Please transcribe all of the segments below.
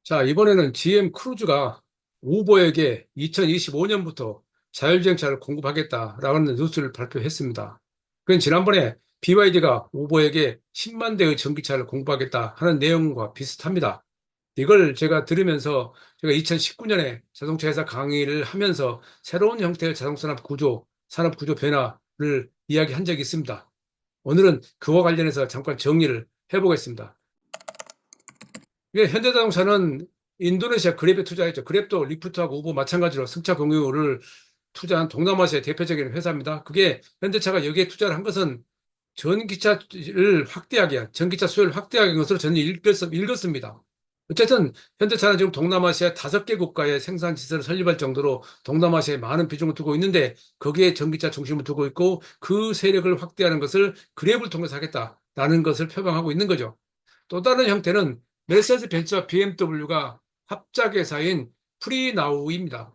자, 이번에는 GM 크루즈가 우버에게 2025년부터 자율주행차를 공급하겠다라는 뉴스를 발표했습니다. 그건 지난번에 BYD가 우버에게 10만 대의 전기차를 공급하겠다 하는 내용과 비슷합니다. 이걸 제가 들으면서 제가 2019년에 자동차 회사 강의를 하면서 새로운 형태의 자동차 산업 구조 변화를 이야기한 적이 있습니다. 오늘은 그와 관련해서 잠깐 정리를 해보겠습니다. 이게 현대자동차는 인도네시아 그랩에 투자했죠. 그랩도 리프트하고 우버 마찬가지로 승차 공유를 투자한 동남아시아의 대표적인 회사입니다. 그게 현대차가 여기에 투자를 한 것은 전기차를 확대하기 위한, 전기차 수요를 확대하기 위한 것으로 저는 읽었습니다. 어쨌든 현대차는 지금 동남아시아 5개 국가의 생산 시설을 설립할 정도로 동남아시아에 많은 비중을 두고 있는데 거기에 전기차 중심을 두고 있고 그 세력을 확대하는 것을 그랩을 통해서 하겠다라는 것을 표방하고 있는 거죠. 또 다른 형태는 메르세데스 벤츠와 BMW가 합작회사인 프리나우입니다.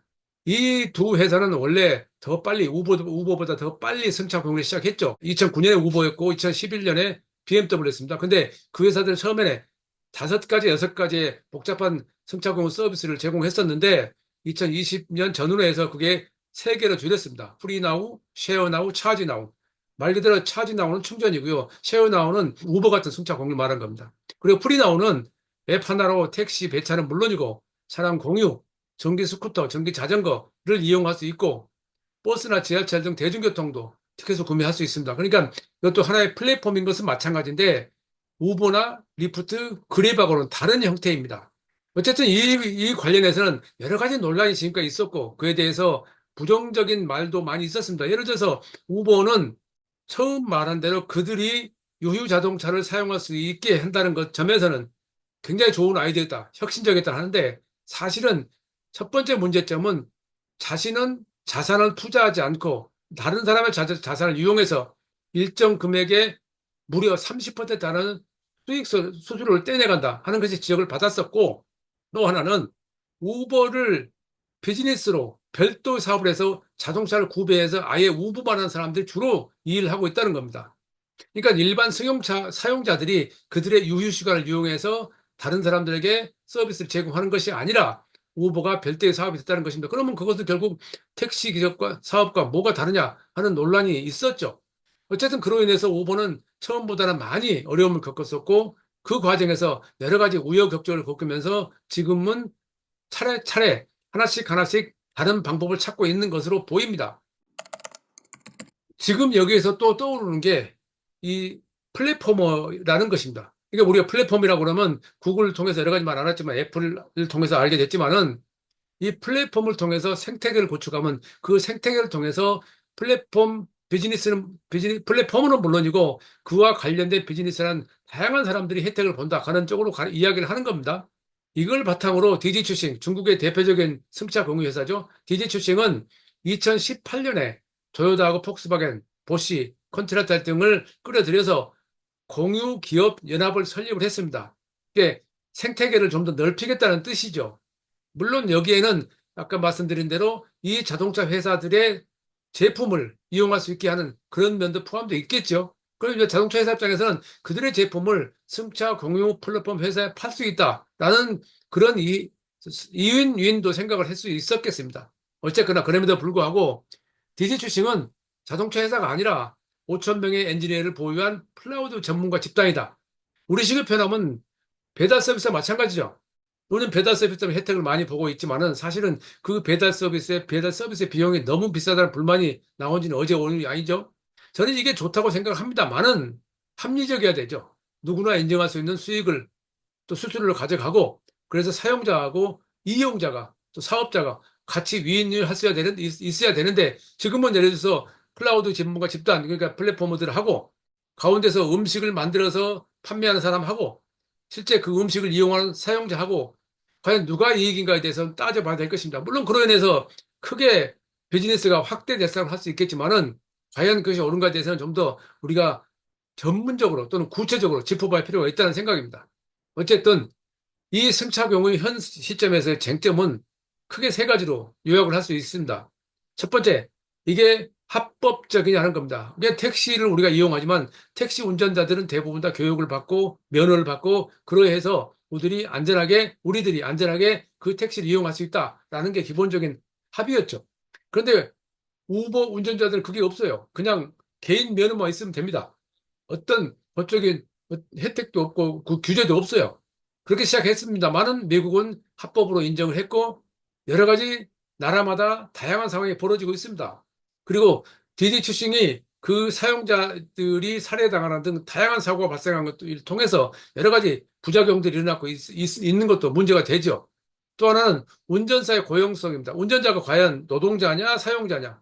이 두 회사는 원래 더 빨리 우버보다 더 빨리 승차 공유를 시작했죠. 2009년에 우버였고 2011년에 BMW였습니다. 근데 그 회사들 처음에는 5가지, 6가지의 복잡한 승차 공유 서비스를 제공했었는데 2020년 전후로 해서 그게 3개로 줄였습니다. 프리나우, 쉐어나우, 차지나우. 말 그대로 차지나우는 충전이고요. 쉐어나우는 우버 같은 승차 공유를 말한 겁니다. 그리고 프리나우는 앱 하나로 택시, 배차는 물론이고 차량 공유, 전기 스쿠터, 전기 자전거를 이용할 수 있고 버스나 지하철 등 대중교통도 티켓을 구매할 수 있습니다. 그러니까 이것도 하나의 플랫폼인 것은 마찬가지인데 우버나 리프트, 그랩하고는 다른 형태입니다. 어쨌든 이 관련해서는 여러 가지 논란이 지금까지 있었고 그에 대해서 부정적인 말도 많이 있었습니다. 예를 들어서 우버는 처음 말한 대로 그들이 유휴 자동차를 사용할 수 있게 한다는 것 점에서는 굉장히 좋은 아이디어다, 혁신적이다 하는데 사실은 첫 번째 문제점은 자신은 자산을 투자하지 않고 다른 사람의 자산을 이용해서 일정 금액의 무려 30% 달하는 수수료를 떼내간다 하는 것이 지적을 받았었고 또 하나는 우버를 비즈니스로 별도 사업을 해서 자동차를 구매해서 아예 우버만 하는 사람들이 주로 이 일을 하고 있다는 겁니다. 그러니까 일반 사용자들이 그들의 유휴 시간을 이용해서 다른 사람들에게 서비스를 제공하는 것이 아니라 우버가 별도의 사업이 됐다는 것입니다. 그러면 그것은 결국 택시 기업과 사업과 뭐가 다르냐 하는 논란이 있었죠. 어쨌든 그로 인해서 우버는 처음보다는 많이 어려움을 겪었었고 그 과정에서 여러 가지 우여곡절을 겪으면서 지금은 차례차례 하나씩 하나씩 다른 방법을 찾고 있는 것으로 보입니다. 지금 여기에서 또 떠오르는 게 이 플랫포머라는 것입니다. 그러니까 우리가 플랫폼이라고 그러면 구글을 통해서 여러 가지 말 안 했지만 애플을 통해서 알게 됐지만은 이 플랫폼을 통해서 생태계를 구축하면 그 생태계를 통해서 플랫폼은 물론이고 그와 관련된 비즈니스란 다양한 사람들이 혜택을 본다 하는 쪽으로 이야기를 하는 겁니다. 이걸 바탕으로 디지추싱, 중국의 대표적인 승차 공유 회사죠. 디지추싱은 2018년에 토요타하고 폭스바겐, 보쉬, 컨티넨탈 등을 끌어들여서 공유 기업 연합을 설립을 했습니다. 이게 생태계를 좀 더 넓히겠다는 뜻이죠. 물론 여기에는 아까 말씀드린 대로 이 자동차 회사들의 제품을 이용할 수 있게 하는 그런 면도 포함되어 있겠죠. 그럼 이제 자동차 회사 입장에서는 그들의 제품을 승차 공유 플랫폼 회사에 팔 수 있다라는 그런 이윤도 생각을 할 수 있었겠습니다. 어쨌거나 그럼에도 불구하고 디지추싱은 자동차 회사가 아니라 5천 명의 엔지니어를 보유한 클라우드 전문가 집단이다. 우리식으로 표현하면 배달 서비스와 마찬가지죠. 우리는 배달 서비스 때문에 혜택을 많이 보고 있지만은 사실은 그 배달 서비스의 비용이 너무 비싸다는 불만이 나온 지는 어제 오늘이 아니죠. 저는 이게 좋다고 생각합니다만은 합리적이어야 되죠. 누구나 인정할 수 있는 수익을 또 수수료를 가져가고 그래서 사용자하고 이용자가 또 사업자가 같이 윈윈을 있어야 되는데 지금은 예를 들어서 클라우드 전문가 집단 그러니까 플랫폼들을 하고 가운데서 음식을 만들어서 판매하는 사람하고 실제 그 음식을 이용하는 사용자하고 과연 누가 이익인가에 대해서는 따져봐야 될 것입니다. 물론 그로 인해서 크게 비즈니스가 확대 대상을 할 수 있겠지만은 과연 그것이 옳은가에 대해서는 좀 더 우리가 전문적으로 또는 구체적으로 짚어봐야 필요가 있다는 생각입니다. 어쨌든 이 승차 경우의 현 시점에서의 쟁점은 크게 3가지로 요약을 할 수 있습니다. 첫 번째, 이게 합법적이냐 하는 겁니다. 이게 택시를 우리가 이용하지만 택시 운전자들은 대부분 다 교육을 받고 면허를 받고 그러해서 우리들이 안전하게 그 택시를 이용할 수 있다라는 게 기본적인 합의였죠. 그런데 우버 운전자들은 그게 없어요. 그냥 개인 면허만 있으면 됩니다. 어떤 법적인 혜택도 없고 그 규제도 없어요. 그렇게 시작했습니다만은 미국은 합법으로 인정을 했고 여러 가지 나라마다 다양한 상황이 벌어지고 있습니다. 그리고 디디 추싱이 그 사용자들이 살해당하는 등 다양한 사고가 발생한 것을 통해서 여러 가지 부작용들이 일어나고 있는 것도 문제가 되죠. 또 하나는 운전사의 고용성입니다. 운전자가 과연 노동자냐 사용자냐.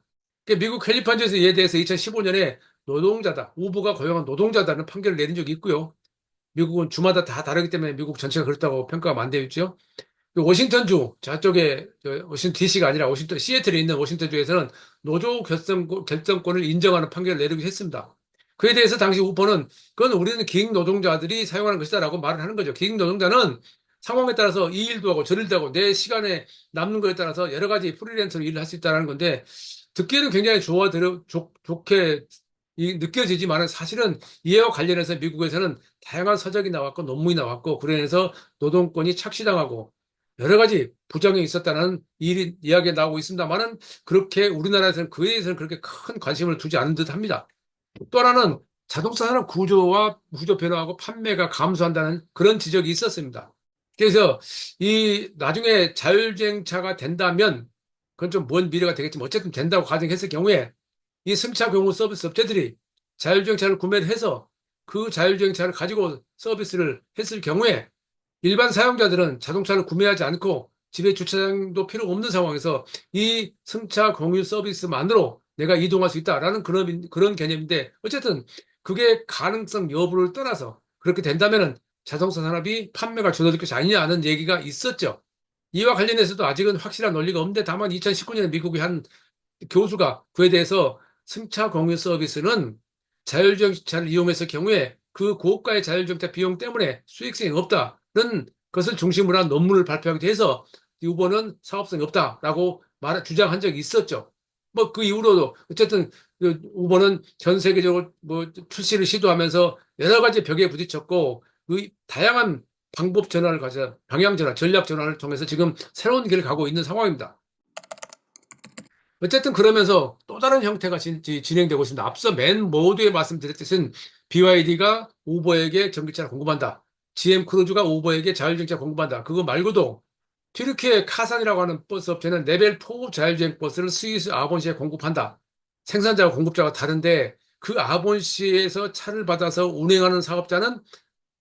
미국 캘리포니아주에서 이에 대해서 2015년에 노동자다, 우버가 고용한 노동자다는 판결을 내린 적이 있고요. 미국은 주마다 다 다르기 때문에 미국 전체가 그렇다고 평가가 안 되어 있죠. 워싱턴주, 저쪽에, 워싱턴 DC가 아니라 워싱턴, 시애틀에 있는 워싱턴주에서는 노조 결정권을 인정하는 판결을 내리기도 했습니다. 그에 대해서 당시 우버는 그건 우리는 기획 노동자들이 사용하는 것이다라고 말을 하는 거죠. 기획 노동자는 상황에 따라서 이 일도 하고 저 일도 하고 내 시간에 남는 거에 따라서 여러 가지 프리랜서로 일을 할 수 있다는 건데 듣기에는 굉장히 좋게 느껴지지만 사실은 이와 관련해서 미국에서는 다양한 서적이 나왔고 논문이 나왔고 그래서 노동권이 착취당하고 여러 가지 부작용이 있었다는 이야기가 나오고 있습니다만은 그렇게 우리나라에서는 그에 대해서는 그렇게 큰 관심을 두지 않는 듯 합니다. 또 하나는 자동차 산업 구조와 구조 변화하고 판매가 감소한다는 그런 지적이 있었습니다. 그래서 이 나중에 자율주행차가 된다면 그건 좀 먼 미래가 되겠지만 어쨌든 된다고 가정했을 경우에 이 승차 공유 서비스 업체들이 자율주행차를 구매를 해서 그 자율주행차를 가지고 서비스를 했을 경우에 일반 사용자들은 자동차를 구매하지 않고 집에 주차장도 필요가 없는 상황에서 이 승차 공유 서비스만으로 내가 이동할 수 있다라는 그런 개념인데 어쨌든 그게 가능성 여부를 떠나서 그렇게 된다면은 자동차 산업이 판매가 줄어들 것이 아니냐는 얘기가 있었죠. 이와 관련해서도 아직은 확실한 논리가 없는데 다만 2019년에 미국의 한 교수가 그에 대해서 승차 공유 서비스는 자율주행차를 이용했을 경우에 그 고가의 자율주행차 비용 때문에 수익성이 없다는 것을 중심으로 한 논문을 발표하기도 해서 우버는 사업성이 없다라고 주장한 적이 있었죠. 뭐 그 이후로도 어쨌든 우버는 전 세계적으로 뭐 출시를 시도하면서 여러 가지 벽에 부딪혔고 그 다양한 방법 전환을 가져 방향 전환, 전략 전환을 통해서 지금 새로운 길을 가고 있는 상황입니다. 어쨌든 그러면서 또 다른 형태가 진행되고 있습니다. 앞서 맨 모두에 말씀드렸듯이 BYD가 우버에게 전기차를 공급한다. GM 크루즈가 우버에게 자율주행차 공급한다. 그거 말고도 튀르키예 카산이라고 하는 버스 업체는 레벨 4 자율주행 버스를 스위스 아본시에 공급한다. 생산자와 공급자가 다른데 그 아본시에서 차를 받아서 운행하는 사업자는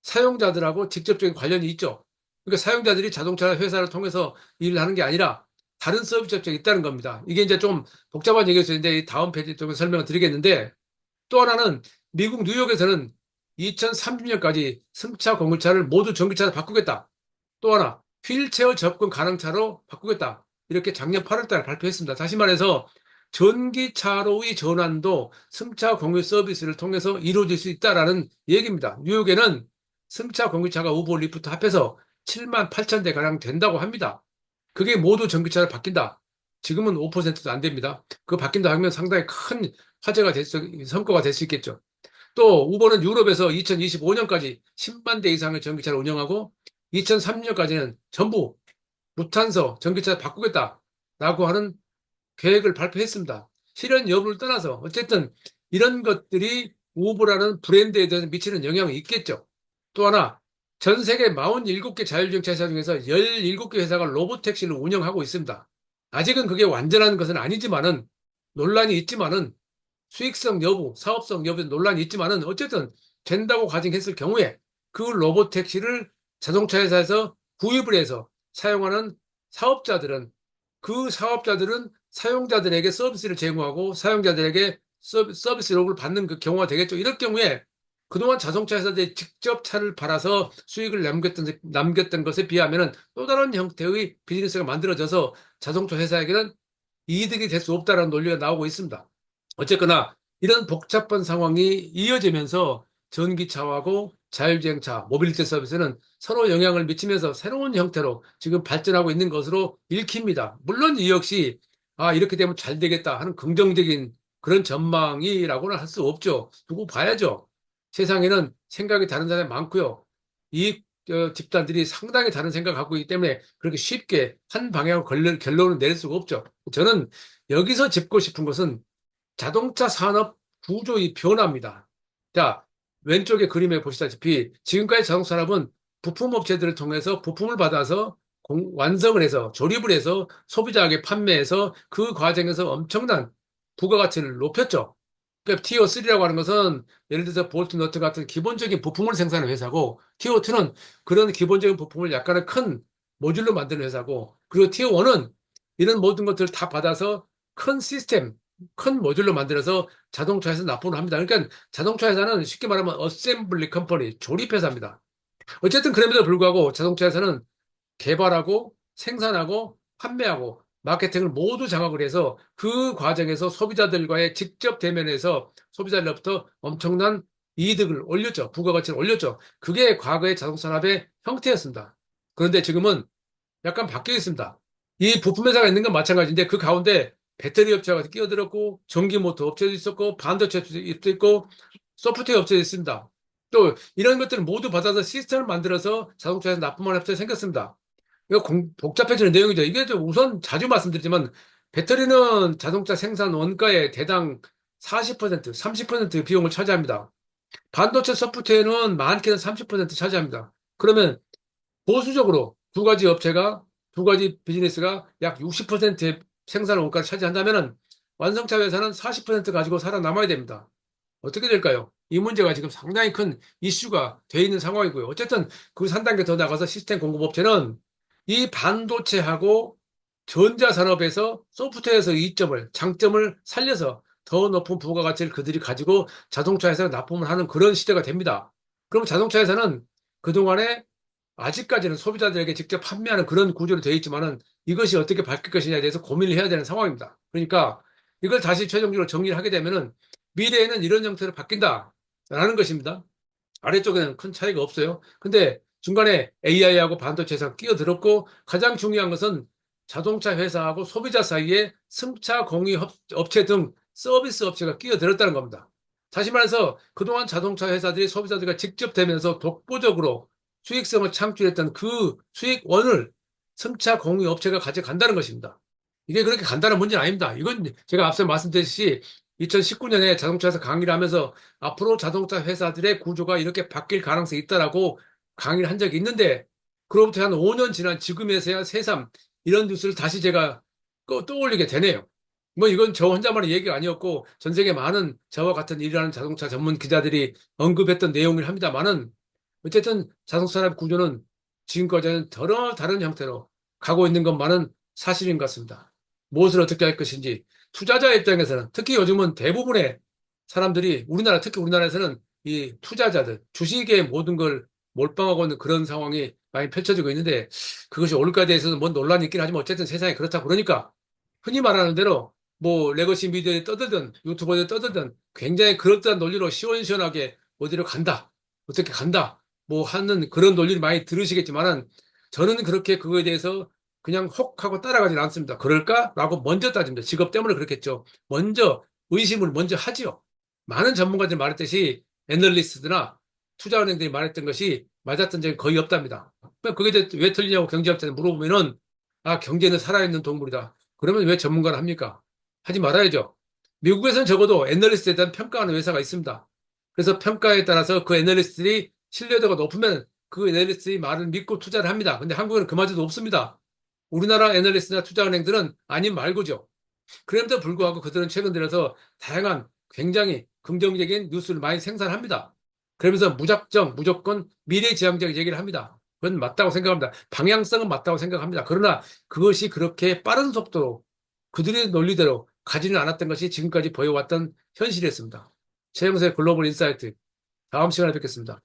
사용자들하고 직접적인 관련이 있죠. 그러니까 사용자들이 자동차 회사를 통해서 일을 하는 게 아니라 다른 서비스 업체가 있다는 겁니다. 이게 이제 좀 복잡한 얘기일 수 있는데 다음 페이지 쪽에 설명을 드리겠는데 또 하나는 미국 뉴욕에서는 2030년까지 승차 공유차를 모두 전기차로 바꾸겠다. 또 하나 휠체어 접근 가능 차로 바꾸겠다. 이렇게 작년 8월 달 발표했습니다. 다시 말해서 전기차로의 전환도 승차 공유 서비스를 통해서 이루어질 수 있다라는 얘기입니다. 뉴욕에는 승차 공유차가 우버 리프트 합해서 7만 8천 대 가량 된다고 합니다. 그게 모두 전기차로 바뀐다. 지금은 5%도 안 됩니다. 그거 바뀐다 하면 상당히 큰 성과가 될 수 있겠죠. 또 우버는 유럽에서 2025년까지 10만 대 이상의 전기차를 운영하고 2030년까지는 전부 무탄소 전기차를 바꾸겠다라고 하는 계획을 발표했습니다. 실현 여부를 떠나서 어쨌든 이런 것들이 우버라는 브랜드에 대해서 미치는 영향이 있겠죠. 또 하나 전 세계 47개 자율주행차 회사 중에서 17개 회사가 로봇택시를 운영하고 있습니다. 아직은 그게 완전한 것은 아니지만은 논란이 있지만은 수익성 여부, 사업성 여부에 논란이 있지만은 어쨌든 된다고 가정했을 경우에 그 로봇택시를 자동차 회사에서 구입을 해서 사용하는 사업자들은 그 사업자들은 사용자들에게 서비스를 제공하고 사용자들에게 서비스료를 받는 그 경우가 되겠죠. 이럴 경우에 그동안 자동차 회사들이 직접 차를 팔아서 수익을 남겼던 것에 비하면 또 다른 형태의 비즈니스가 만들어져서 자동차 회사에게는 이득이 될 수 없다는 논리가 나오고 있습니다. 어쨌거나 이런 복잡한 상황이 이어지면서 전기차하고 자율주행차, 모빌리티 서비스는 서로 영향을 미치면서 새로운 형태로 지금 발전하고 있는 것으로 읽힙니다. 물론 이 역시 이렇게 되면 잘 되겠다 하는 긍정적인 그런 전망이라고는 할 수 없죠. 두고 봐야죠. 세상에는 생각이 다른 사람이 많고요. 이 집단들이 상당히 다른 생각을 갖고 있기 때문에 그렇게 쉽게 한 방향으로 결론을 내릴 수가 없죠. 저는 여기서 짚고 싶은 것은 자동차 산업 구조의 변화입니다. 자, 왼쪽의 그림에 보시다시피 지금까지 자동차 산업은 부품 업체들을 통해서 부품을 받아서 완성을 해서 조립을 해서 소비자에게 판매해서 그 과정에서 엄청난 부가가치를 높였죠. 그러니까 티어 3라고 하는 것은 예를 들어서 볼트 너트 같은 기본적인 부품을 생산하는 회사고 티어 2는 그런 기본적인 부품을 약간의 큰 모듈로 만드는 회사고 그리고 티어 1은 이런 모든 것들을 다 받아서 큰 시스템, 큰 모듈로 만들어서 자동차에서 납품을 합니다. 그러니까 자동차 회사는 쉽게 말하면 어셈블리 컴퍼니, 조립 회사입니다. 어쨌든 그럼에도 불구하고 자동차 회사는 개발하고 생산하고 판매하고 마케팅을 모두 장악을 해서 그 과정에서 소비자들과의 직접 대면에서 소비자들로부터 엄청난 이득을 올렸죠. 부가가치를 올렸죠. 그게 과거의 자동차 산업의 형태였습니다. 그런데 지금은 약간 바뀌어 있습니다. 이 부품 회사가 있는 건 마찬가지인데 그 가운데 배터리 업체가 끼어들었고 전기 모터 업체도 있었고 반도체 업체도 있고 소프트웨어 업체도 있습니다. 또 이런 것들을 모두 받아서 시스템을 만들어서 자동차에서 납품하는 업체가 생겼습니다. 이거 복잡해지는 내용이죠. 이게 좀 우선 자주 말씀드리지만 배터리는 자동차 생산 원가의 대당 40%, 30% 비용을 차지합니다. 반도체 소프트웨어는 많게는 30% 차지합니다. 그러면 보수적으로 두 가지 업체가 두 가지 비즈니스가 약 60%의 생산 원가를 차지한다면 완성차 회사는 40% 가지고 살아남아야 됩니다. 어떻게 될까요? 이 문제가 지금 상당히 큰 이슈가 돼 있는 상황이고요. 어쨌든 그 한 단계 더 나가서 시스템 공급업체는 이 반도체하고 전자산업에서 소프트웨어에서 이점을, 장점을 살려서 더 높은 부가가치를 그들이 가지고 자동차에서 납품을 하는 그런 시대가 됩니다. 그럼 자동차에서는 그동안에 아직까지는 소비자들에게 직접 판매하는 그런 구조로 되어 있지만은 이것이 어떻게 바뀔 것이냐에 대해서 고민을 해야 되는 상황입니다. 그러니까 이걸 다시 최종적으로 정리를 하게 되면은 미래에는 이런 형태로 바뀐다라는 것입니다. 아래쪽에는 큰 차이가 없어요. 근데 중간에 AI하고 반도체에서 끼어들었고 가장 중요한 것은 자동차 회사하고 소비자 사이에 승차 공유 업체 등 서비스 업체가 끼어들었다는 겁니다. 다시 말해서 그동안 자동차 회사들이 소비자들과 직접 대면서 독보적으로 수익성을 창출했던 그 수익원을 승차 공유 업체가 가져간다는 것입니다. 이게 그렇게 간단한 문제는 아닙니다. 이건 제가 앞서 말씀드렸듯이 2019년에 자동차에서 강의를 하면서 앞으로 자동차 회사들의 구조가 이렇게 바뀔 가능성이 있다라고 강의를 한 적이 있는데 그로부터 한 5년 지난 지금에서야 새삼 이런 뉴스를 다시 제가 떠올리게 되네요. 뭐 이건 저 혼자만의 얘기가 아니었고 전 세계 많은 저와 같은 일하는 자동차 전문 기자들이 언급했던 내용을 합니다만은 어쨌든 자동차 산업 구조는 지금까지는 여러 다른 형태로 가고 있는 것만은 사실인 것 같습니다. 무엇을 어떻게 할 것인지 투자자 입장에서는 특히 요즘은 대부분의 사람들이 특히 우리나라에서는 이 투자자들 주식에 모든 걸 몰빵하고 있는 그런 상황이 많이 펼쳐지고 있는데 그것이 옳을까에 대해서는 뭔 논란이 있긴 하지만 어쨌든 세상이 그렇다 그러니까 흔히 말하는 대로 뭐 레거시 미디어에 떠들든 유튜버에 떠들든 굉장히 그럴듯한 논리로 시원시원하게 어디로 간다 어떻게 간다 뭐 하는 그런 논리를 많이 들으시겠지만은 저는 그렇게 그거에 대해서 그냥 혹 하고 따라가진 않습니다. 그럴까라고 먼저 따집니다. 직업 때문에 그렇겠죠. 먼저 의심을 먼저 하지요. 많은 전문가들이 말했듯이 애널리스트나 투자은행들이 말했던 것이 맞았던 적이 거의 없답니다. 그게 왜 틀리냐고 경제학자한테 물어보면은 아 경제는 살아있는 동물이다. 그러면 왜 전문가를 합니까? 하지 말아야죠. 미국에서는 적어도 애널리스트에 대한 평가하는 회사가 있습니다. 그래서 평가에 따라서 그 애널리스트들이 신뢰도가 높으면 그 애널리스트의 말을 믿고 투자를 합니다. 근데 한국에는 그마저도 없습니다. 우리나라 애널리스트나 투자은행들은 아닌 말고죠. 그럼에도 불구하고 그들은 최근 들어서 다양한 굉장히 긍정적인 뉴스를 많이 생산합니다. 그러면서 무조건 미래지향적 얘기를 합니다. 그건 맞다고 생각합니다. 방향성은 맞다고 생각합니다. 그러나 그것이 그렇게 빠른 속도로 그들의 논리대로 가지는 않았던 것이 지금까지 보여왔던 현실이었습니다. 최영수의 글로벌 인사이트. 다음 시간에 뵙겠습니다.